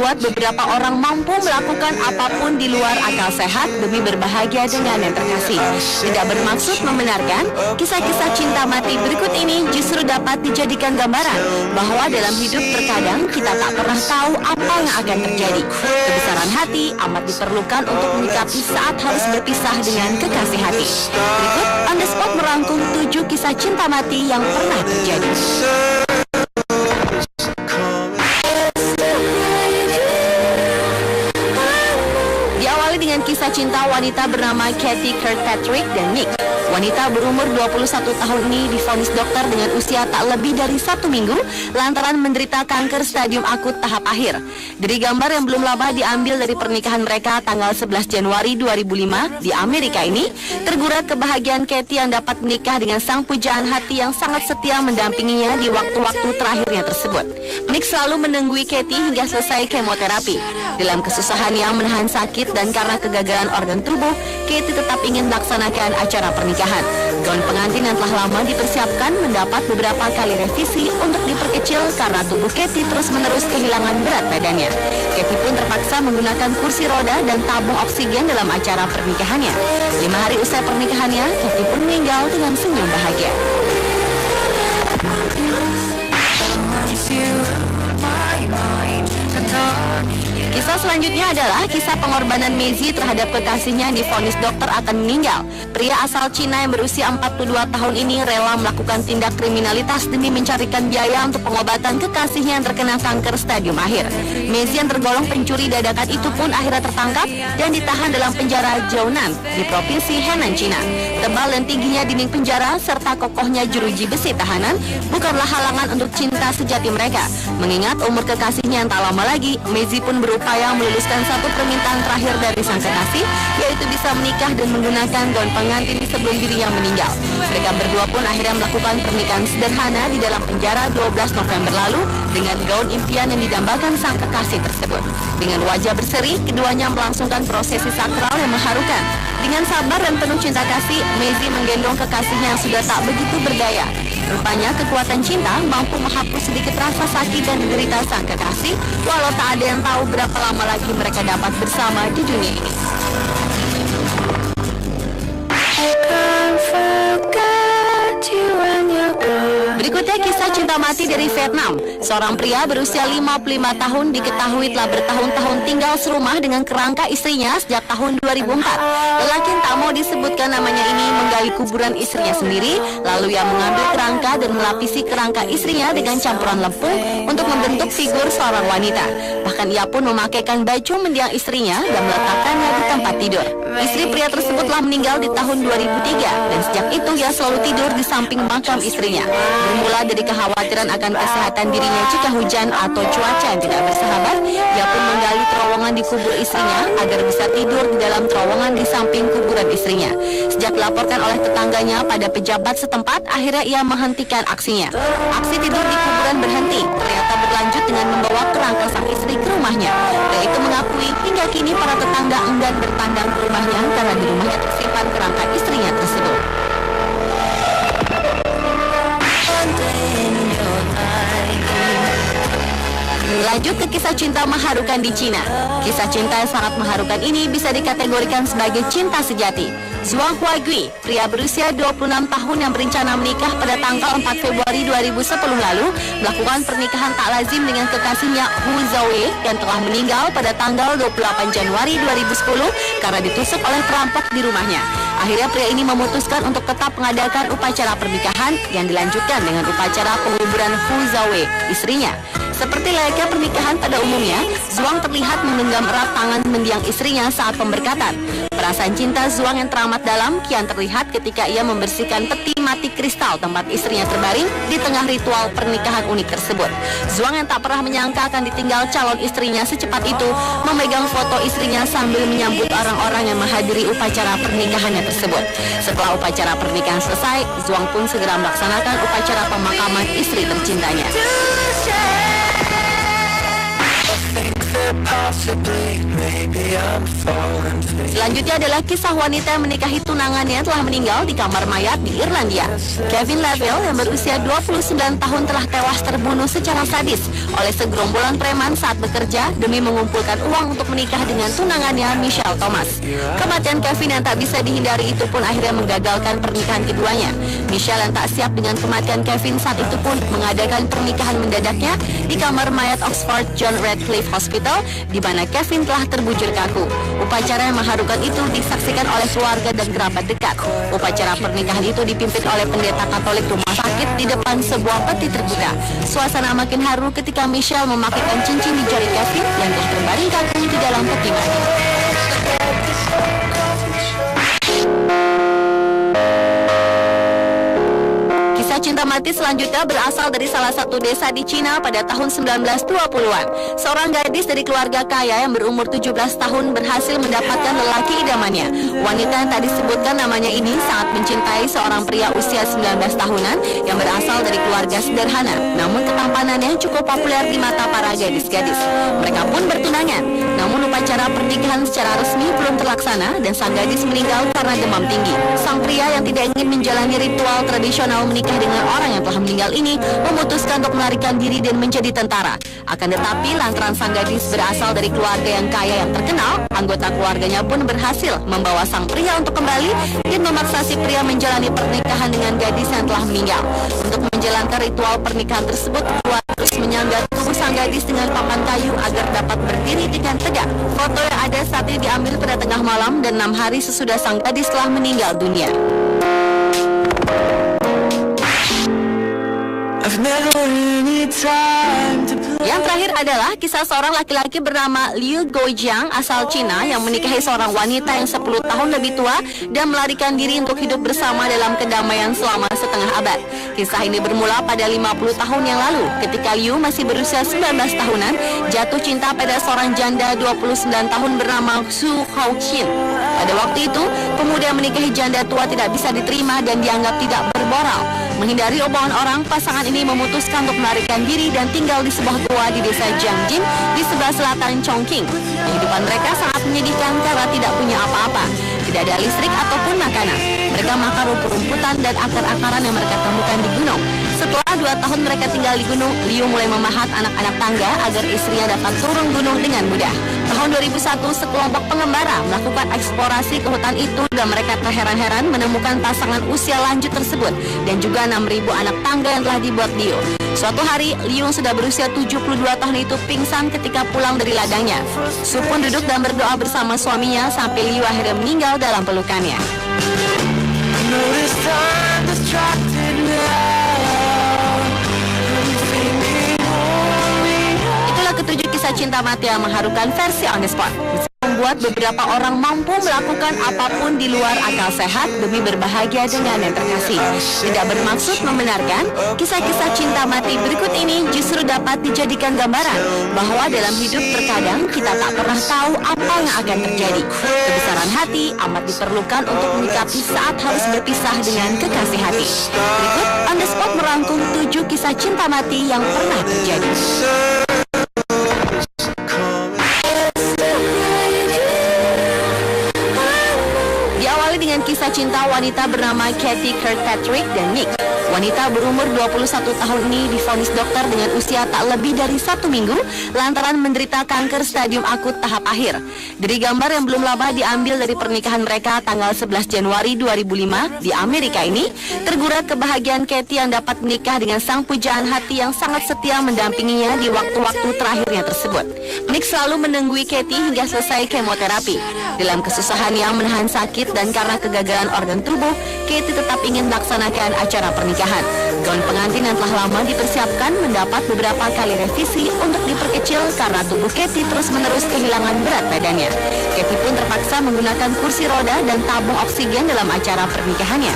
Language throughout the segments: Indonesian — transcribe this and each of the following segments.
membuat beberapa orang mampu melakukan apapun di luar akal sehat demi berbahagia dengan yang terkasih. Tidak bermaksud membenarkan, kisah-kisah cinta mati berikut ini justru dapat dijadikan gambaran bahwa dalam hidup terkadang kita tak pernah tahu apa yang akan terjadi. Kebesaran hati amat diperlukan untuk menyikapi saat harus berpisah dengan kekasih hati. Berikut On The Spot merangkum 7 kisah cinta mati yang pernah terjadi. Diawali dengan kisah cinta wanita bernama Kathy Kirkpatrick dan Nick. Wanita berumur 21 tahun ini divonis dokter dengan usia tak lebih dari 1 minggu lantaran menderita kanker stadium akut tahap akhir. Dari gambar yang belum lama diambil dari pernikahan mereka tanggal 11 Januari 2005 di Amerika ini, tergurat kebahagiaan Kathy yang dapat menikah dengan sang pujaan hati yang sangat setia mendampinginya di waktu-waktu terakhirnya tersebut. Nick selalu menunggui Kathy hingga selesai kemoterapi. Dalam kesusahan yang menahan sakit dan karena kegagalan organ tubuh, Kathy tetap ingin melaksanakan acara pernikahan. Gaun pengantin yang telah lama dipersiapkan mendapat beberapa kali revisi untuk diperkecil karena tubuh Kathy terus-menerus kehilangan berat badannya. Kathy pun terpaksa menggunakan kursi roda dan tabung oksigen dalam acara pernikahannya. 5 hari usai pernikahannya, Kathy pun meninggal dengan senyum bahagia. Kisah selanjutnya adalah kisah pengorbanan Maisie terhadap kekasihnya yang divonis dokter akan meninggal. Pria asal Cina yang berusia 42 tahun ini rela melakukan tindak kriminalitas demi mencarikan biaya untuk pengobatan kekasihnya yang terkena kanker stadium akhir. Maisie yang tergolong pencuri dadakan itu pun akhirnya tertangkap dan ditahan dalam penjara Jiaonan di provinsi Henan, Cina. Tebal dan tingginya dinding penjara serta kokohnya jeruji besi tahanan bukanlah halangan untuk cinta sejati mereka. Mengingat umur kekasihnya yang tak lama lagi, Maisie pun berupaya meluluskan satu permintaan terakhir dari sang kekasih, yaitu bisa menikah dan menggunakan gaun pengantin sebelum dirinya meninggal. Mereka berdua pun akhirnya melakukan pernikahan sederhana di dalam penjara 12 November lalu dengan gaun impian yang didambakan sang kekasih tersebut. Dengan wajah berseri, keduanya melangsungkan prosesi sakral yang mengharukan. Dengan sabar dan penuh cinta kasih, Maisie menggendong kekasihnya yang sudah tak begitu berdaya. Rupanya kekuatan cinta mampu menghapus sedikit rasa sakit dan derita sang kekasih, walau tak ada yang tahu berapa lama lagi mereka dapat bersama di dunia ini. Berikutnya kisah cinta mati dari Vietnam. Seorang pria berusia 55 tahun diketahui telah bertahun-tahun tinggal serumah dengan kerangka istrinya sejak tahun 2004. Lelaki yang tak mau disebutkan namanya ini menggali kuburan istrinya sendiri, lalu ia mengambil kerangka dan melapisi kerangka istrinya dengan campuran lempung untuk membentuk figur seorang wanita. Bahkan ia pun memakaikan baju mendiang istrinya dan meletakkannya di tempat tidur. Istri pria tersebut telah meninggal di tahun 2003 dan sejak itu ia selalu tidur di samping makam istrinya. Bermula dari kekhawatiran akan kesehatan dirinya jika hujan atau cuaca yang tidak bersahabat, ia pun menggali terowongan di kubur istrinya agar bisa tidur di dalam terowongan di samping kuburan istrinya. Sejak dilaporkan oleh tetangganya pada pejabat setempat, akhirnya ia menghentikan aksinya. Aksi tidur di kuburan berhenti, ternyata berlanjut dengan membawa kerangka sang istri ke rumahnya. Pria itu mengakui hingga kini para tetangga enggan bertandang ke rumahnya karena di rumahnya tersimpan kerangka istrinya tersebut. Lanjut ke kisah cinta mengharukan di Cina. Kisah cinta yang sangat mengharukan ini bisa dikategorikan sebagai cinta sejati. Zhuang Huagui, pria berusia 26 tahun yang berencana menikah pada tanggal 4 Februari 2010 lalu, melakukan pernikahan tak lazim dengan kekasihnya Hu Zhaowei yang telah meninggal pada tanggal 28 Januari 2010 karena ditusuk oleh perampok di rumahnya. Akhirnya pria ini memutuskan untuk tetap mengadakan upacara pernikahan yang dilanjutkan dengan upacara penguburan Hu Zhaowei, istrinya. Seperti layaknya pernikahan pada umumnya, Zhuang terlihat menggenggam erat tangan mendiang istrinya saat pemberkatan. Perasaan cinta Zhuang yang teramat dalam kian terlihat ketika ia membersihkan peti mati kristal tempat istrinya terbaring di tengah ritual pernikahan unik tersebut. Zhuang yang tak pernah menyangka akan ditinggal calon istrinya secepat itu, memegang foto istrinya sambil menyambut orang-orang yang menghadiri upacara pernikahannya tersebut. Setelah upacara pernikahan selesai, Zhuang pun segera melaksanakan upacara pemakaman istri tercintanya. Selanjutnya adalah kisah wanita yang menikahi tunangannya telah meninggal di kamar mayat di Irlandia. Kevin Lavelle yang berusia 29 tahun telah tewas terbunuh secara sadis oleh segerombolan preman saat bekerja demi mengumpulkan uang untuk menikah dengan tunangannya Michelle Thomas. Kematian Kevin yang tak bisa dihindari itu pun akhirnya menggagalkan pernikahan keduanya. Michelle yang tak siap dengan kematian Kevin saat itu pun mengadakan pernikahan mendadaknya di kamar mayat Oxford John Radcliffe Hospital di mana Kevin telah terbujur kaku. Upacara yang mengharukan itu disaksikan oleh keluarga dan kerabat dekat. Upacara pernikahan itu dipimpin oleh pendeta Katolik rumah sakit di depan sebuah peti terbuka. Suasana makin haru ketika Michelle memakaikan cincin di jari Kevin yang telah terbaring kaku di dalam peti mati. Cinta mati selanjutnya berasal dari salah satu desa di Cina pada tahun 1920-an. Seorang gadis dari keluarga kaya yang berumur 17 tahun berhasil mendapatkan lelaki idamannya. Wanita yang tak disebutkan namanya ini sangat mencintai seorang pria usia 19 tahunan yang berasal dari keluarga sederhana. Namun ketampanannya cukup populer di mata para gadis-gadis. Mereka pun bertunangan. Namun upacara pernikahan secara resmi belum terlaksana dan sang gadis meninggal karena demam tinggi. Sang pria yang tidak ingin menjalani ritual tradisional menikah dengan orang yang telah meninggal ini memutuskan untuk melarikan diri dan menjadi tentara. Akan tetapi lantaran sang gadis berasal dari keluarga yang kaya yang terkenal, anggota keluarganya pun berhasil membawa sang pria untuk kembali dan memaksa si pria menjalani pernikahan dengan gadis yang telah meninggal. Untuk menjalankan ritual pernikahan tersebut, keluarga terus menyangga tubuh sang gadis dengan papan kayu agar dapat berdiri dengan tegak. Foto yang ada saat ini diambil pada tengah malam dan 6 hari sesudah sang gadis telah meninggal dunia. Yang terakhir adalah kisah seorang laki-laki bernama Liu Guojiang asal Cina yang menikahi seorang wanita yang 10 tahun lebih tua dan melarikan diri untuk hidup bersama dalam kedamaian selama setengah abad. Kisah ini bermula pada 50 tahun yang lalu ketika Liu masih berusia 19 tahunan jatuh cinta pada seorang janda 29 tahun bernama Xu Haoqin. Pada waktu itu, pemuda yang menikahi janda tua tidak bisa diterima dan dianggap tidak bermoral. Menghindari omongan orang, pasangan ini memutuskan untuk melarikan diri dan tinggal di sebuah gua di desa Jiangjin di sebelah selatan Chongqing. Kehidupan mereka sangat menyedihkan karena tidak punya apa-apa. Tidak ada listrik ataupun makanan. Mereka makan rumput-rumputan dan akar-akaran yang mereka temukan di gunung. Setelah 2 tahun mereka tinggal di gunung, Liu mulai memahat anak-anak tangga agar istrinya dapat turun gunung dengan mudah. Tahun 2001, sekelompok pengembara melakukan eksplorasi ke hutan itu dan mereka terheran-heran menemukan pasangan usia lanjut tersebut dan juga 6.000 anak tangga yang telah dibuat Liu. Suatu hari, Liu yang sudah berusia 72 tahun itu pingsan ketika pulang dari ladangnya. Su pun duduk dan berdoa bersama suaminya sampai Liu akhirnya meninggal dalam pelukannya. Itulah ketujuh kisah cinta mati yang mengharukan versi On The Spot. Membuat beberapa orang mampu melakukan apapun di luar akal sehat demi berbahagia dengan yang terkasih. Tidak bermaksud membenarkan, kisah-kisah cinta mati berikut ini justru dapat dijadikan gambaran bahwa dalam hidup terkadang kita tak pernah tahu apa yang akan terjadi. Kebesaran hati amat diperlukan untuk menyikapi saat harus berpisah dengan kekasih hati. Berikut On The Spot merangkum 7 kisah cinta mati yang pernah terjadi. Dengan kisah cinta wanita bernama Kathy Kirkpatrick dan Nick. Wanita berumur 21 tahun ini divonis dokter dengan usia tak lebih dari 1 minggu lantaran menderita kanker stadium akut tahap akhir. Dari gambar yang belum lama diambil dari pernikahan mereka tanggal 11 Januari 2005 di Amerika ini, tergurat kebahagiaan Kathy yang dapat menikah dengan sang pujaan hati yang sangat setia mendampinginya di waktu-waktu terakhirnya tersebut. Nick selalu menunggui Kathy hingga selesai kemoterapi. Dalam kesusahan yang menahan sakit dan karena kegagalan organ tubuh, Kathy tetap ingin melaksanakan acara pernikahan. Gaun pengantin yang telah lama dipersiapkan mendapat beberapa kali revisi untuk diperkecil karena tubuh Kathy terus-menerus kehilangan berat badannya. Kathy pun terpaksa menggunakan kursi roda dan tabung oksigen dalam acara pernikahannya.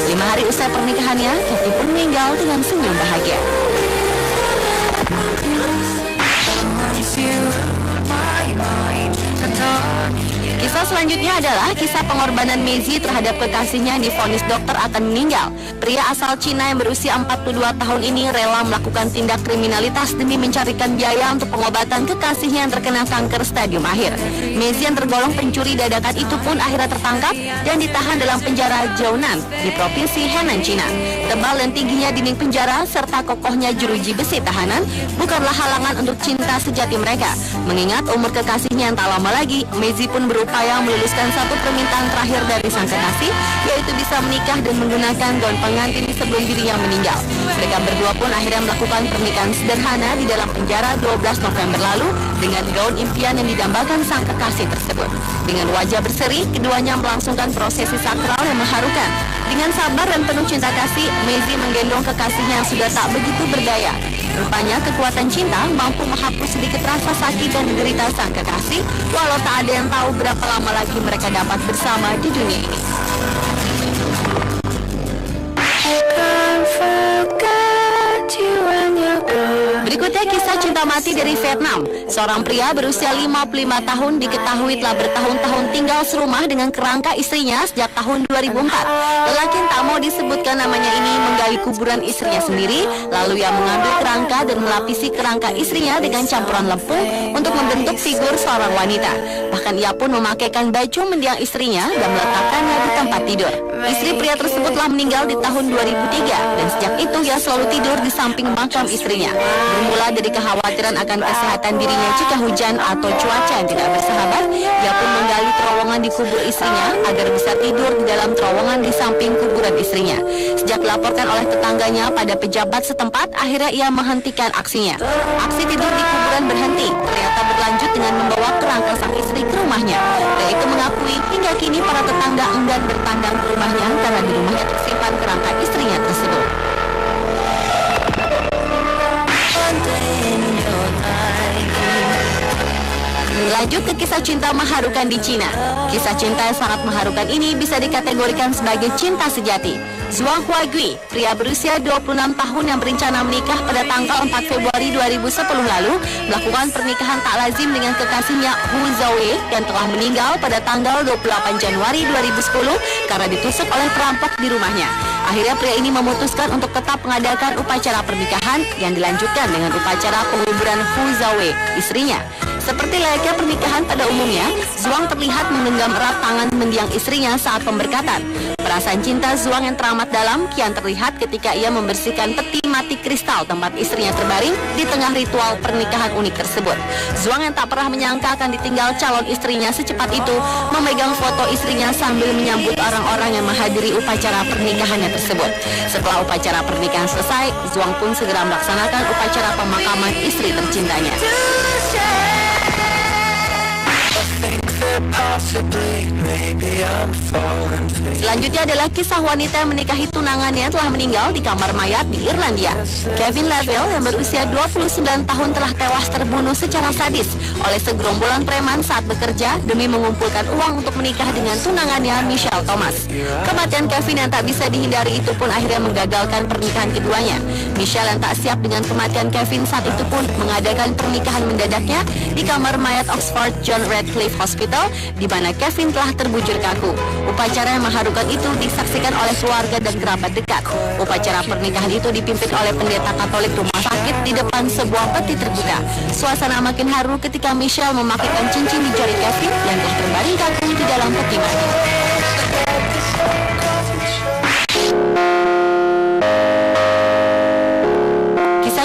5 hari usai pernikahannya, Kathy pun meninggal dengan senyum bahagia. Kisah Kisah selanjutnya adalah kisah pengorbanan Mezi terhadap kekasihnya yang divonis dokter akan meninggal. Pria asal Cina yang berusia 42 tahun ini rela melakukan tindak kriminalitas demi mencarikan biaya untuk pengobatan kekasihnya yang terkena kanker stadium akhir. Mezi yang tergolong pencuri dadakan itu pun akhirnya tertangkap dan ditahan dalam penjara Jiaonan di provinsi Henan, Cina. Tebal dan tingginya dinding penjara serta kokohnya jeruji besi tahanan bukanlah halangan untuk cinta sejati mereka. Mengingat umur kekasihnya yang tak lama lagi, Mezi pun berupaya meluluskan satu permintaan terakhir dari sang kekasih, yaitu bisa menikah dan menggunakan gaun pengantin sebelum dirinya meninggal. Mereka berdua pun akhirnya melakukan pernikahan sederhana di dalam penjara 12 November lalu dengan gaun impian yang didambakan sang kekasih tersebut. Dengan wajah berseri, keduanya melangsungkan prosesi sakral yang mengharukan. Dengan sabar dan penuh cinta kasih, Mezi menggendong kekasihnya yang sudah tak begitu berdaya. Rupanya kekuatan cinta mampu menghapus sedikit rasa sakit dan derita sang kekasih, walau tak ada yang tahu berapa lama lagi mereka dapat bersama di dunia ini. Berikutnya kisah cinta mati dari Vietnam. Seorang pria berusia 55 tahun diketahui telah bertahun-tahun tinggal serumah dengan kerangka istrinya sejak tahun 2004. Lelaki yang tak mau disebutkan namanya ini menggali kuburan istrinya sendiri, lalu ia mengambil kerangka dan melapisi kerangka istrinya dengan campuran lempung untuk membentuk figur seorang wanita. Bahkan ia pun memakaikan baju mendiang istrinya dan meletakkannya di tempat tidur. Istri pria tersebut telah meninggal di tahun 2003 dan sejak itu ia selalu tidur di samping makam istrinya. Bermula dari kekhawatiran akan kesehatan dirinya jika hujan atau cuaca yang tidak bersahabat, ia pun menggali terowongan di kubur istrinya agar bisa tidur di dalam terowongan di samping kuburan istrinya. Sejak dilaporkan oleh tetangganya pada pejabat setempat, akhirnya ia menghentikan aksinya. Aksi tidur di kuburan berhenti, ternyata berlanjut dengan membawa kerangka sang istri ke rumahnya. Pria itu mengakui hingga kini para tetangga enggan bertandang ke rumahnya karena di rumahnya tersimpan kerangka istrinya tersebut. Lanjut ke kisah cinta mengharukan di Cina. Kisah cinta yang sangat mengharukan ini bisa dikategorikan sebagai cinta sejati. Zhuang Huagui, pria berusia 26 tahun yang berencana menikah pada tanggal 4 Februari 2010 lalu, melakukan pernikahan tak lazim dengan kekasihnya Hu Zhaowei yang telah meninggal pada tanggal 28 Januari 2010 karena ditusuk oleh perampok di rumahnya. Akhirnya pria ini memutuskan untuk tetap mengadakan upacara pernikahan yang dilanjutkan dengan upacara penguburan Hu Zhaowei, istrinya. Seperti layaknya pernikahan pada umumnya, Zhuang terlihat menggenggam erat tangan mendiang istrinya saat pemberkatan. Perasaan cinta Zhuang yang teramat dalam kian terlihat ketika ia membersihkan peti mati kristal tempat istrinya terbaring di tengah ritual pernikahan unik tersebut. Zhuang yang tak pernah menyangka akan ditinggal calon istrinya secepat itu, memegang foto istrinya sambil menyambut orang-orang yang menghadiri upacara pernikahannya tersebut. Setelah upacara pernikahan selesai, Zhuang pun segera melaksanakan upacara pemakaman istri tercintanya. Selanjutnya adalah kisah wanita yang menikahi tunangannya telah meninggal di kamar mayat di Irlandia. Kevin Lavelle yang berusia 29 tahun telah tewas terbunuh secara sadis oleh segerombolan preman saat bekerja demi mengumpulkan uang untuk menikah dengan tunangannya Michelle Thomas. Kematian Kevin yang tak bisa dihindari itu pun akhirnya menggagalkan pernikahan keduanya. Michelle yang tak siap dengan kematian Kevin saat itu pun mengadakan pernikahan mendadaknya di kamar mayat Oxford John Radcliffe Hospital, di mana Kevin telah terbujur kaku. Upacara yang mengharukan itu disaksikan oleh keluarga dan kerabat dekat. Upacara pernikahan itu dipimpin oleh pendeta Katolik rumah sakit di depan sebuah peti terbuka. Suasana makin haru ketika Michelle memakaikan cincin di jari Kevin yang telah terbaring kaku di dalam peti mati.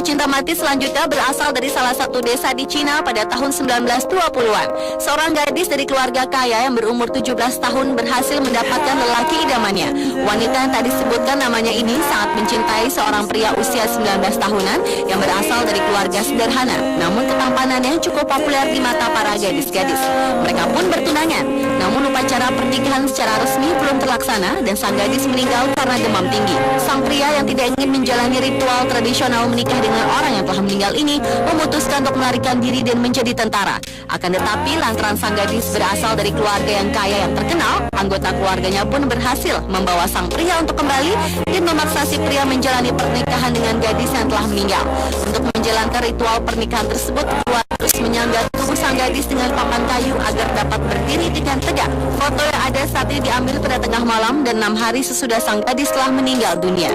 Cinta mati selanjutnya berasal dari salah satu desa di Cina pada tahun 1920-an. Seorang gadis dari keluarga kaya yang berumur 17 tahun berhasil mendapatkan lelaki idamannya. Wanita yang tak disebutkan namanya ini sangat mencintai seorang pria usia 19 tahunan yang berasal dari keluarga sederhana. Namun ketampanannya cukup populer di mata para gadis-gadis. Mereka pun bertunangan. Namun upacara pernikahan secara resmi belum terlaksana dan sang gadis meninggal karena demam tinggi. Sang pria yang tidak ingin menjalani ritual tradisional menikah dengan orang yang telah meninggal ini memutuskan untuk melarikan diri dan menjadi tentara. Akan tetapi lantaran sang gadis berasal dari keluarga yang kaya yang terkenal, anggota keluarganya pun berhasil membawa sang pria untuk kembali dan memaksa si pria menjalani pernikahan dengan gadis yang telah meninggal. Untuk menjalankan ritual pernikahan tersebut, keluar terus menyangga tubuh sang gadis dengan papan kayu agar dapat berdiri dengan tegak. Foto yang ada saat ini diambil pada tengah malam dan 6 hari sesudah sang gadis telah meninggal dunia.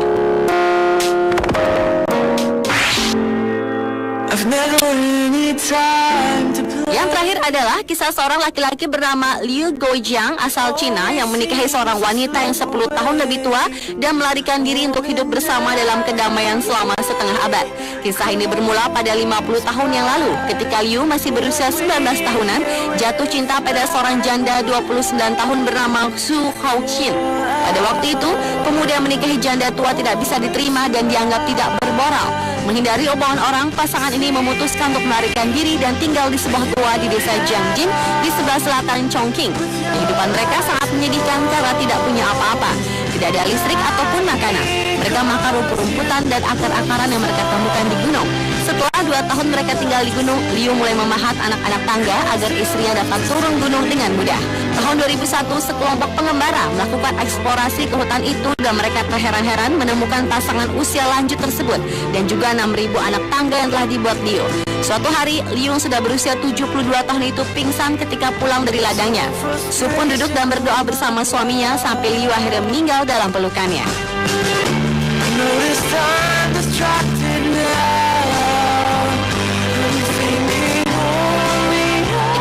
Yang terakhir adalah kisah seorang laki-laki bernama Liu Guojiang asal Cina yang menikahi seorang wanita yang 10 tahun lebih tua dan melarikan diri untuk hidup bersama dalam kedamaian selama setengah abad. Kisah ini bermula pada 50 tahun yang lalu ketika Liu masih berusia 19 tahunan jatuh cinta pada seorang janda 29 tahun bernama Xu Haoqin. Pada waktu itu, pemuda yang menikahi janda tua tidak bisa diterima dan dianggap tidak bermoral. Menghindari omongan orang, pasangan ini memutuskan untuk melarikan diri dan tinggal di sebuah gua di desa Jiangjin di sebelah selatan Chongqing. Kehidupan mereka sangat menyedihkan karena tidak punya apa-apa. Tidak ada listrik ataupun makanan. Mereka makan rumput-rumputan dan akar-akaran yang mereka temukan di gunung. Setelah 2 tahun mereka tinggal di gunung, Liu mulai memahat anak-anak tangga agar istrinya dapat turun gunung dengan mudah. Tahun 2001, sekelompok pengembara melakukan eksplorasi ke hutan itu dan mereka terheran-heran menemukan pasangan usia lanjut tersebut dan juga 6.000 anak tangga yang telah dibuat Liu. Suatu hari, Liu yang sudah berusia 72 tahun itu pingsan ketika pulang dari ladangnya. Su pun duduk dan berdoa bersama suaminya sampai Liu akhirnya meninggal dalam pelukannya.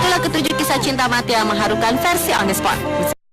Itulah ketujuh kisah cinta mati yang mengharukan versi On The Spot.